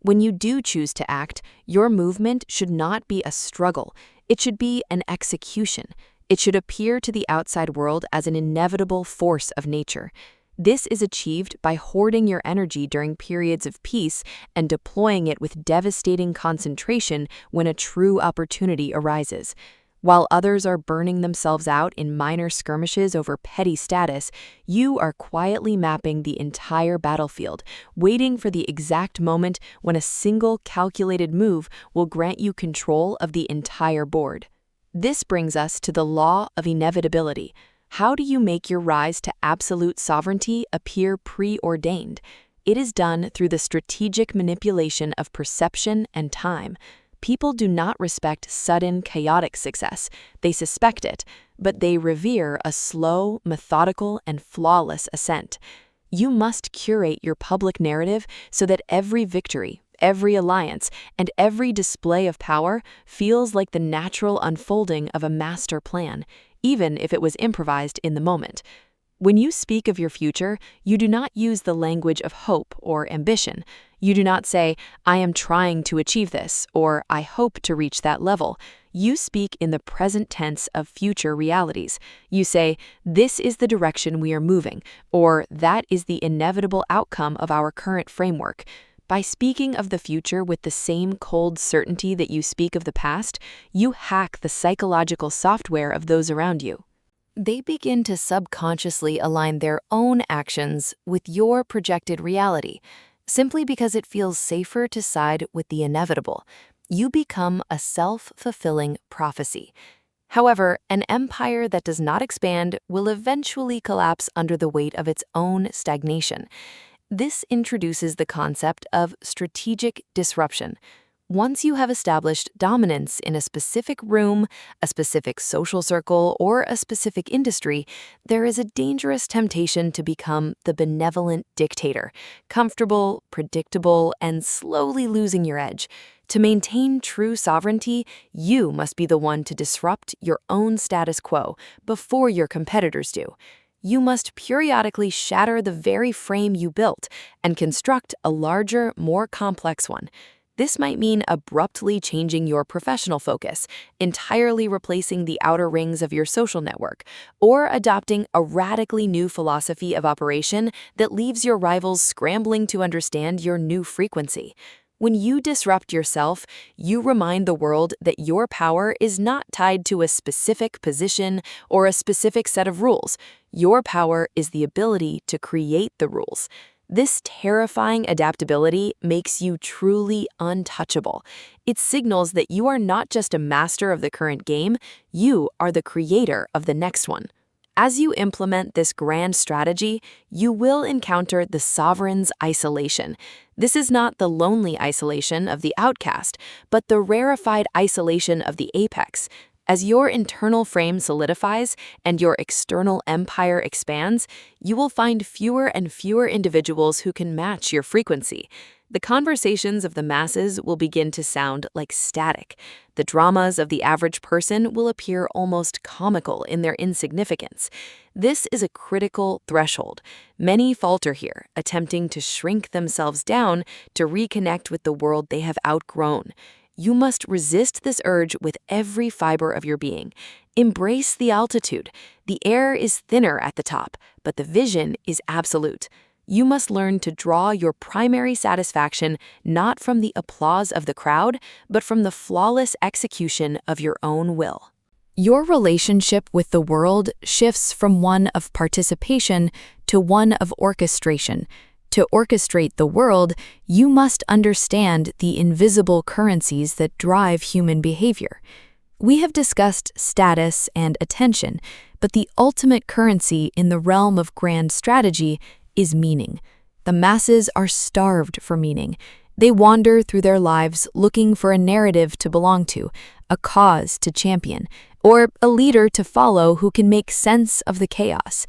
When you do choose to act, your movement should not be a struggle. It should be an execution. It should appear to the outside world as an inevitable force of nature. This is achieved by hoarding your energy during periods of peace and deploying it with devastating concentration when a true opportunity arises. While others are burning themselves out in minor skirmishes over petty status, you are quietly mapping the entire battlefield, waiting for the exact moment when a single calculated move will grant you control of the entire board. This brings us to the law of inevitability. How do you make your rise to absolute sovereignty appear preordained? It is done through the strategic manipulation of perception and time. People do not respect sudden, chaotic success. They suspect it, but they revere a slow, methodical, and flawless ascent. You must curate your public narrative so that every victory, every alliance, and every display of power feels like the natural unfolding of a master plan, even if it was improvised in the moment. When you speak of your future, you do not use the language of hope or ambition. You do not say, "I am trying to achieve this," or "I hope to reach that level." You speak in the present tense of future realities. You say, "This is the direction we are moving," or "That is the inevitable outcome of our current framework." By speaking of the future with the same cold certainty that you speak of the past, you hack the psychological software of those around you. They begin to subconsciously align their own actions with your projected reality, simply because it feels safer to side with the inevitable. You become a self-fulfilling prophecy. However, an empire that does not expand will eventually collapse under the weight of its own stagnation. This introduces the concept of strategic disruption. Once you have established dominance in a specific room, a specific social circle, or a specific industry, there is a dangerous temptation to become the benevolent dictator, comfortable, predictable, and slowly losing your edge. To maintain true sovereignty, you must be the one to disrupt your own status quo before your competitors do. You must periodically shatter the very frame you built and construct a larger, more complex one. This might mean abruptly changing your professional focus, entirely replacing the outer rings of your social network, or adopting a radically new philosophy of operation that leaves your rivals scrambling to understand your new frequency. When you disrupt yourself, you remind the world that your power is not tied to a specific position or a specific set of rules. Your power is the ability to create the rules. This terrifying adaptability makes you truly untouchable. It signals that you are not just a master of the current game, you are the creator of the next one. As you implement this grand strategy, you will encounter the sovereign's isolation. This is not the lonely isolation of the outcast, but the rarefied isolation of the apex. As your internal frame solidifies and your external empire expands, you will find fewer and fewer individuals who can match your frequency. The conversations of the masses will begin to sound like static. The dramas of the average person will appear almost comical in their insignificance. This is a critical threshold. Many falter here, attempting to shrink themselves down to reconnect with the world they have outgrown. You must resist this urge with every fiber of your being. Embrace the altitude. The air is thinner at the top, but the vision is absolute. You must learn to draw your primary satisfaction not from the applause of the crowd, but from the flawless execution of your own will. Your relationship with the world shifts from one of participation to one of orchestration. To orchestrate the world, you must understand the invisible currencies that drive human behavior. We have discussed status and attention, but the ultimate currency in the realm of grand strategy is meaning. The masses are starved for meaning. They wander through their lives looking for a narrative to belong to, a cause to champion, or a leader to follow who can make sense of the chaos.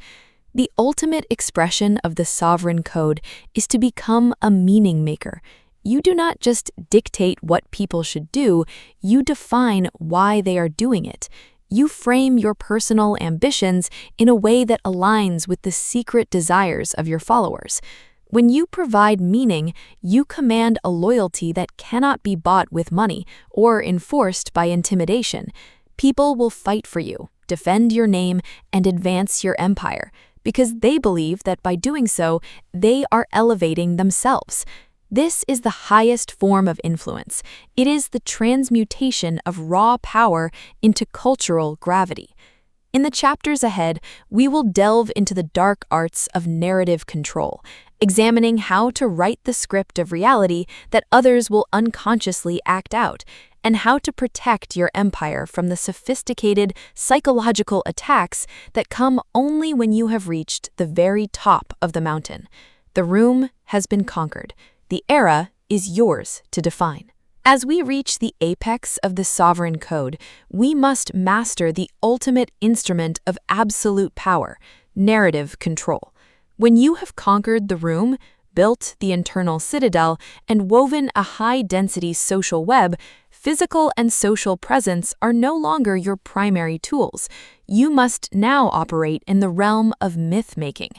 The ultimate expression of the sovereign code is to become a meaning maker. You do not just dictate what people should do, you define why they are doing it. You frame your personal ambitions in a way that aligns with the secret desires of your followers. When you provide meaning, you command a loyalty that cannot be bought with money or enforced by intimidation. People will fight for you, defend your name, and advance your empire, because they believe that by doing so, they are elevating themselves. This is the highest form of influence. It is the transmutation of raw power into cultural gravity. In the chapters ahead, we will delve into the dark arts of narrative control, examining how to write the script of reality that others will unconsciously act out, and how to protect your empire from the sophisticated psychological attacks that come only when you have reached the very top of the mountain. The room has been conquered. The era is yours to define. As we reach the apex of the sovereign code, we must master the ultimate instrument of absolute power, narrative control. When you have conquered the room, built the internal citadel, and woven a high-density social web, physical and social presence are no longer your primary tools. You must now operate in the realm of myth-making.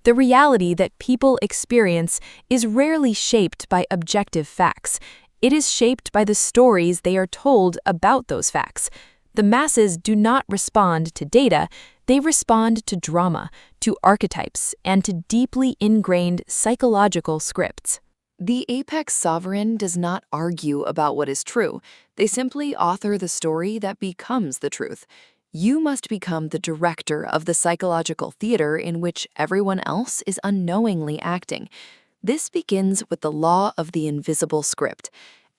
The reality that people experience is rarely shaped by objective facts. It is shaped by the stories they are told about those facts. The masses do not respond to data, they respond to drama, to archetypes, and to deeply ingrained psychological scripts. The apex sovereign does not argue about what is true. They simply author the story that becomes the truth. You must become the director of the psychological theater in which everyone else is unknowingly acting. This begins with the law of the invisible script.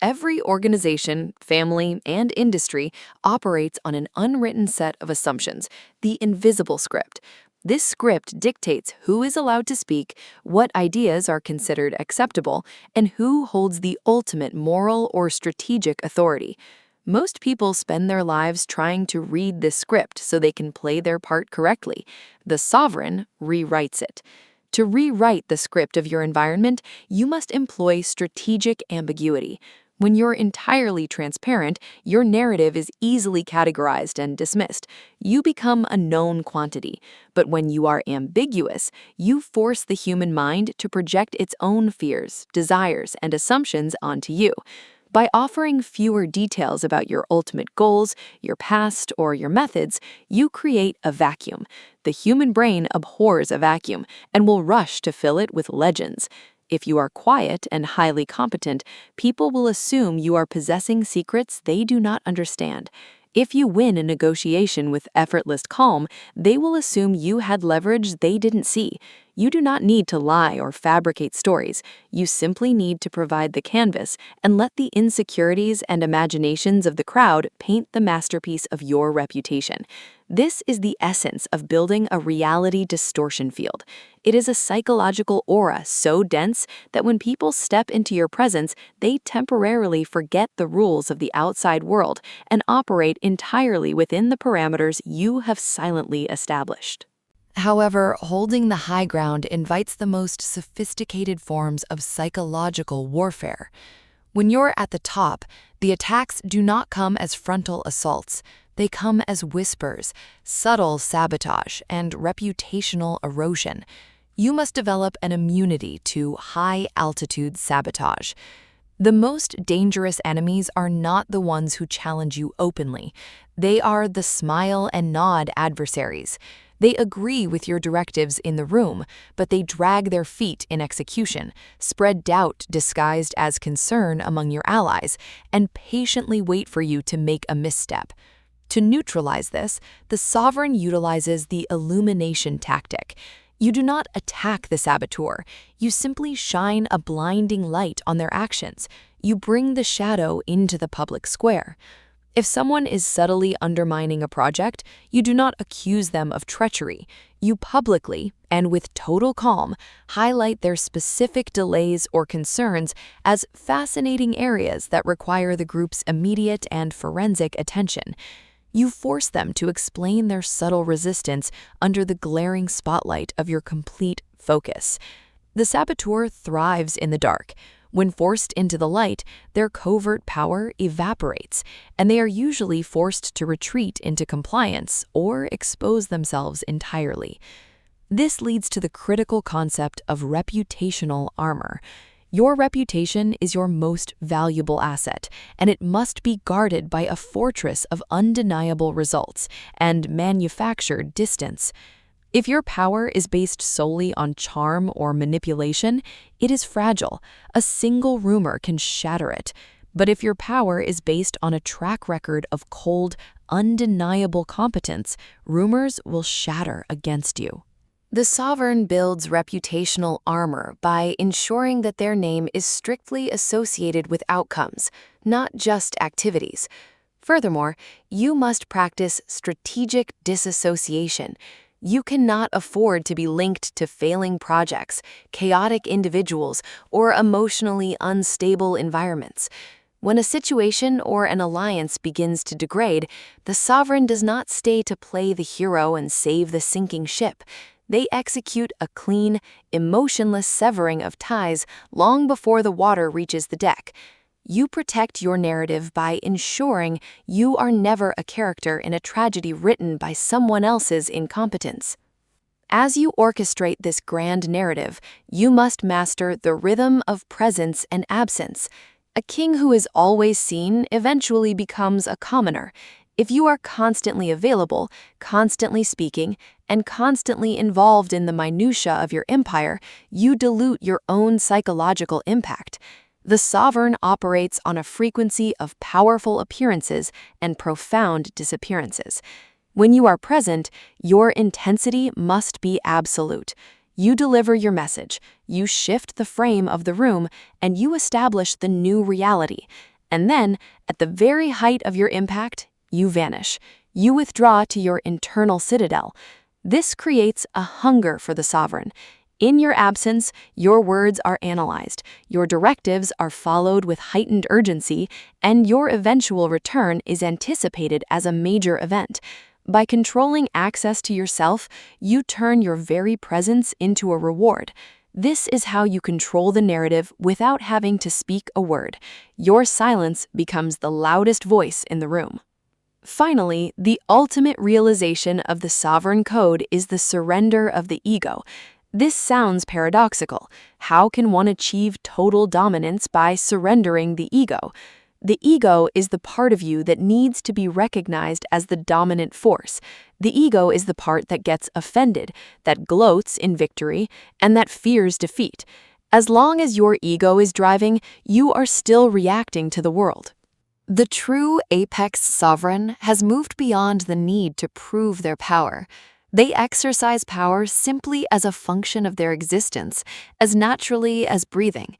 Every organization, family, and industry operates on an unwritten set of assumptions, the invisible script. This script dictates who is allowed to speak, what ideas are considered acceptable, and who holds the ultimate moral or strategic authority. Most people spend their lives trying to read this script so they can play their part correctly. The sovereign rewrites it. To rewrite the script of your environment, you must employ strategic ambiguity. When you're entirely transparent, your narrative is easily categorized and dismissed. You become a known quantity. But when you are ambiguous, you force the human mind to project its own fears, desires, and assumptions onto you. By offering fewer details about your ultimate goals, your past, or your methods, you create a vacuum. The human brain abhors a vacuum and will rush to fill it with legends. If you are quiet and highly competent, people will assume you are possessing secrets they do not understand. If you win a negotiation with effortless calm, they will assume you had leverage they didn't see. You do not need to lie or fabricate stories. You simply need to provide the canvas and let the insecurities and imaginations of the crowd paint the masterpiece of your reputation. This is the essence of building a reality distortion field. It is a psychological aura so dense that when people step into your presence, they temporarily forget the rules of the outside world and operate entirely within the parameters you have silently established. However, holding the high ground invites the most sophisticated forms of psychological warfare. When you're at the top, the attacks do not come as frontal assaults. They come as whispers, subtle sabotage, and reputational erosion. You must develop an immunity to high-altitude sabotage. The most dangerous enemies are not the ones who challenge you openly. They are the smile and nod adversaries. They agree with your directives in the room, but they drag their feet in execution, spread doubt disguised as concern among your allies, and patiently wait for you to make a misstep. To neutralize this, the sovereign utilizes the illumination tactic. You do not attack the saboteur. You simply shine a blinding light on their actions. You bring the shadow into the public square. If someone is subtly undermining a project, you do not accuse them of treachery. You publicly, and with total calm, highlight their specific delays or concerns as fascinating areas that require the group's immediate and forensic attention. You force them to explain their subtle resistance under the glaring spotlight of your complete focus. The saboteur thrives in the dark. When forced into the light, their covert power evaporates, and they are usually forced to retreat into compliance or expose themselves entirely. This leads to the critical concept of reputational armor. Your reputation is your most valuable asset, and it must be guarded by a fortress of undeniable results and manufactured distance. If your power is based solely on charm or manipulation, it is fragile. A single rumor can shatter it. But if your power is based on a track record of cold, undeniable competence, rumors will shatter against you. The sovereign builds reputational armor by ensuring that their name is strictly associated with outcomes, not just activities. Furthermore, you must practice strategic disassociation. You cannot afford to be linked to failing projects, chaotic individuals, or emotionally unstable environments. When a situation or an alliance begins to degrade, the sovereign does not stay to play the hero and save the sinking ship. They execute a clean, emotionless severing of ties long before the water reaches the deck. You protect your narrative by ensuring you are never a character in a tragedy written by someone else's incompetence. As you orchestrate this grand narrative, you must master the rhythm of presence and absence. A king who is always seen eventually becomes a commoner. If you are constantly available, constantly speaking, and constantly involved in the minutiae of your empire, you dilute your own psychological impact. The sovereign operates on a frequency of powerful appearances and profound disappearances. When you are present, your intensity must be absolute. You deliver your message, you shift the frame of the room, and you establish the new reality. And then, at the very height of your impact, you vanish. You withdraw to your internal citadel. This creates a hunger for the sovereign. In your absence, your words are analyzed, your directives are followed with heightened urgency, and your eventual return is anticipated as a major event. By controlling access to yourself, you turn your very presence into a reward. This is how you control the narrative without having to speak a word. Your silence becomes the loudest voice in the room. Finally, the ultimate realization of the sovereign code is the surrender of the ego. This sounds paradoxical. How can one achieve total dominance by surrendering the ego? The ego is the part of you that needs to be recognized as the dominant force. The ego is the part that gets offended, that gloats in victory, and that fears defeat. As long as your ego is driving, you are still reacting to the world. The true apex sovereign has moved beyond the need to prove their power. They exercise power simply as a function of their existence, as naturally as breathing.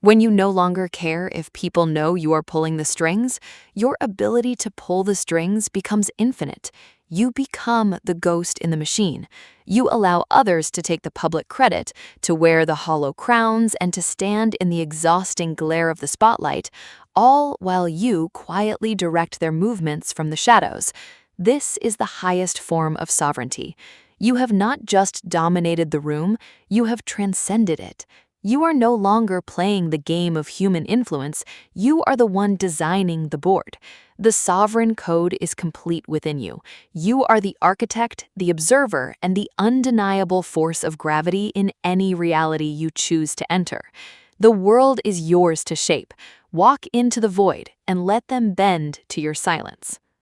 When you no longer care if people know you are pulling the strings, your ability to pull the strings becomes infinite. You become the ghost in the machine. You allow others to take the public credit, to wear the hollow crowns, and to stand in the exhausting glare of the spotlight, all while you quietly direct their movements from the shadows. This is the highest form of sovereignty. You have not just dominated the room, you have transcended it. You are no longer playing the game of human influence, you are the one designing the board. The sovereign code is complete within you. You are the architect, the observer, and the undeniable force of gravity in any reality you choose to enter. The world is yours to shape. Walk into the void and let them bend to your silence.